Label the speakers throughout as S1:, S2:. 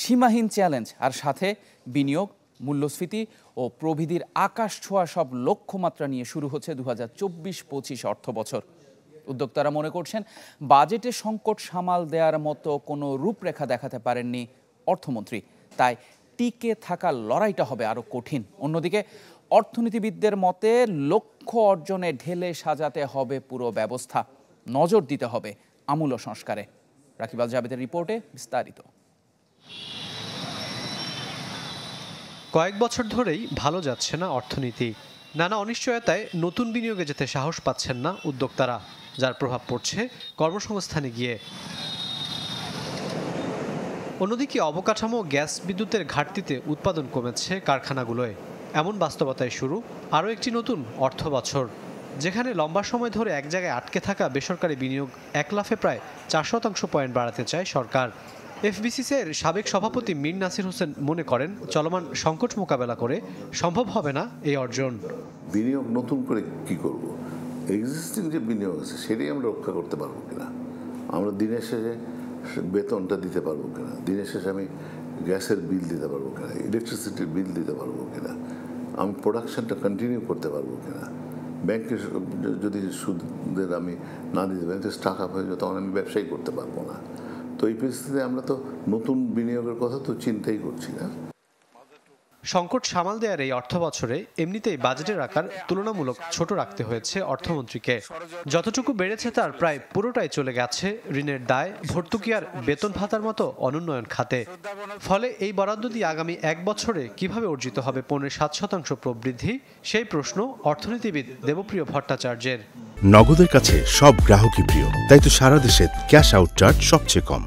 S1: সীমাহীন চ্যালেঞ্জ আর সাথে বিনিয়োগ, মূল্যস্ফীতি ও প্রবৃদ্ধির আকাশ ছোঁয়া সব লক্ষ্যমাত্রা নিয়ে শুরু হচ্ছে 2024-25 অর্থবছর। উদ্যোক্তারা মনে করছেন বাজেটে সংকট সামাল দেওয়ার মতো কোনো রূপরেখা দেখাতে পারেননি অর্থমন্ত্রী, তাই টিকে থাকার লড়াইটা হবে আরও কঠিন। অন্যদিকে অর্থনীতিবিদদের মতে লক্ষ্য অর্জনে ঢেলে সাজাতে হবে পুরো ব্যবস্থা, নজর দিতে হবে আমূল সংস্কারে। রাকিব আল জাবেদের রিপোর্টে বিস্তারিত।
S2: কয়েক বছর ধরেই ভালো যাচ্ছে না অর্থনীতি। নানা অনিশ্চয়তায় নতুন বিনিয়োগে যেতে সাহস পাচ্ছেন না উদ্যোক্তারা, যার প্রভাব পড়ছে কর্মসংস্থানে গিয়ে। অন্যদিকে অবকাঠামো, গ্যাস, বিদ্যুতের ঘাটতিতে উৎপাদন কমেছে কারখানাগুলোয়। এমন বাস্তবতায় শুরু আরও একটি নতুন অর্থ বছর, যেখানে লম্বা সময় ধরে এক জায়গায় আটকে থাকা বেসরকারি বিনিয়োগ এক লাফে প্রায় 4% পয়েন্ট বাড়াতে চায় সরকার। এফবিসিসিআইয়ের সাবেক সভাপতি মীর নাসির হোসেন মনে করেন, চলমান সংকট মোকাবেলা করে সম্ভব হবে না এই অর্জন।
S3: বিনিয়োগ নতুন করে কি করব? এক্সিস্টিং যে বিনিয়োগ আছে সেটাই আমরা রক্ষা করতে পারবো কিনা, আমরা দিনের শেষে বেতনটা দিতে পারবো কিনা, দিনের শেষে আমি গ্যাসের বিল দিতে পারবো কিনা, ইলেকট্রিসিটির বিল দিতে পারবো কিনা, আমি প্রোডাকশনটা কন্টিনিউ করতে পারবো কিনা। ব্যাংকে যদি সুদের আমি না দিতে পারি, স্টার্ট আপ হয়ে যায়, তখন আমি ব্যবসাই করতে পারবো না। তো এই পরিস্থিতিতে আমরা তো নতুন বিনিয়োগের কথা তো চিন্তাই করছি না।
S2: সংকট সামাল দেওয়ার এই অর্থ বছরে এমনিতেই বাজেটের আকার তুলনামূলক ছোট রাখতে হয়েছে অর্থমন্ত্রীকে। যতটুকু বেড়েছে তার প্রায় পুরোটাই চলে গেছে ঋণের দায়, ভর্তুকি আর বেতন ভাতার মতো অনুন্নয়ন খাতে। ফলে এই বরাদ্দ দিয়ে আগামী এক বছরে কিভাবে অর্জিত হবে 7.5% প্রবৃদ্ধি, সেই প্রশ্ন অর্থনীতিবিদ দেবপ্রিয় ভট্টাচার্যের।
S4: নগদের কাছে সব গ্রাহকই প্রিয়, তাই তো সারা দেশে ক্যাশ আউট চার্জ সবচেয়ে কম।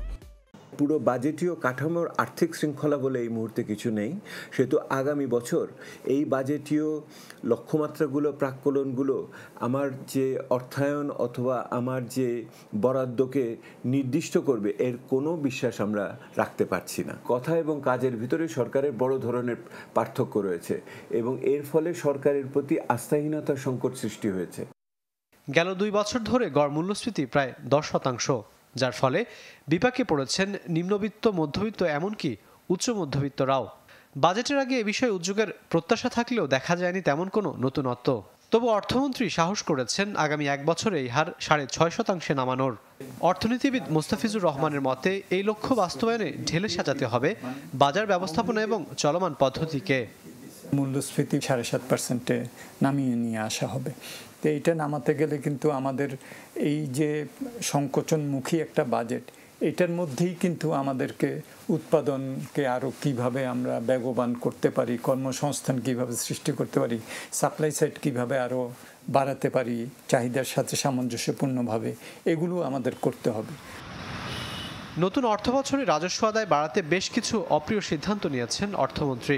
S5: পুরো বাজেটীয় কাঠামোর আর্থিক শৃঙ্খলা বলে এই মুহূর্তে কিছু নেই, সেহেতু আগামী বছর এই বাজেটীয় লক্ষ্যমাত্রাগুলো, প্রাক্কলনগুলো আমার যে অর্থায়ন অথবা আমার যে বরাদ্দকে নির্দিষ্ট করবে, এর কোনো বিশ্বাস আমরা রাখতে পারছি না। কথা এবং কাজের ভিতরে সরকারের বড় ধরনের পার্থক্য রয়েছে এবং এর ফলে সরকারের প্রতি আস্থাহীনতার সংকট সৃষ্টি হয়েছে।
S2: গেল 2 বছর ধরে গড় মূল্যস্ফীতি প্রায় 10%, যার ফলে বিপাকে পড়েছেন নিম্নবিত্ত, মধ্যবিত্ত, এমনকি উচ্চ মধ্যবিত্তরাও। বাজেটের আগে এ বিষয়ে উদ্যোগের প্রত্যাশা থাকলেও দেখা যায়নি তেমন কোনো নতুনত্ব। তবু অর্থমন্ত্রী সাহস করেছেন আগামী এক বছরে এই হার 6.5% নামানোর। অর্থনীতিবিদ মোস্তাফিজুর রহমানের মতে এই লক্ষ্য বাস্তবায়নে ঢেলে সাজাতে হবে বাজার ব্যবস্থাপনা এবং চলমান পদ্ধতিকে।
S6: মূল্যস্ফীতি 7.5%-এ নামিয়ে নিয়ে আসা হবে। তো এইটা নামাতে গেলে কিন্তু আমাদের এই যে সংকোচনমুখী একটা বাজেট, এটার মধ্যেই কিন্তু আমাদেরকে উৎপাদনকে আরও কিভাবে আমরা বেগবান করতে পারি, কর্মসংস্থান কিভাবে সৃষ্টি করতে পারি, সাপ্লাই সাইড কিভাবে আরও বাড়াতে পারি চাহিদার সাথে সামঞ্জস্যপূর্ণভাবে, এগুলো আমাদের করতে হবে।
S2: নতুন অর্থবছরে রাজস্ব আদায় বাড়াতে বেশ কিছু অপ্রিয় সিদ্ধান্ত নিয়েছেন অর্থমন্ত্রী।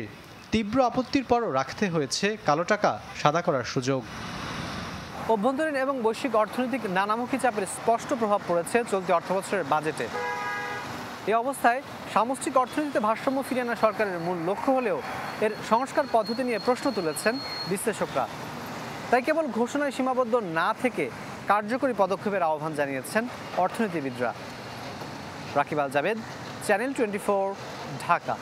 S2: তীব্র আপত্তির পরও রাখতে হয়েছে কালো টাকা সাদা করার সুযোগ।
S7: অভ্যন্তরীণ এবং বৈশ্বিক অর্থনৈতিক নানামুখী চাপের স্পষ্ট প্রভাব পড়েছে চলতি অর্থবছরের বাজেটে। এই অবস্থায় সামষ্টিক অর্থনীতিতে ভারসাম্য ফিরিয়ে আনা সরকারের মূল লক্ষ্য হলেও এর সংস্কার পদ্ধতি নিয়ে প্রশ্ন তুলেছেন বিশ্লেষকরা। তাই কেবল ঘোষণায় সীমাবদ্ধ না থেকে কার্যকরী পদক্ষেপের আহ্বান জানিয়েছেন অর্থনীতিবিদরা। রাকিব আল জাবেদ, চ্যানেল 24, ঢাকা।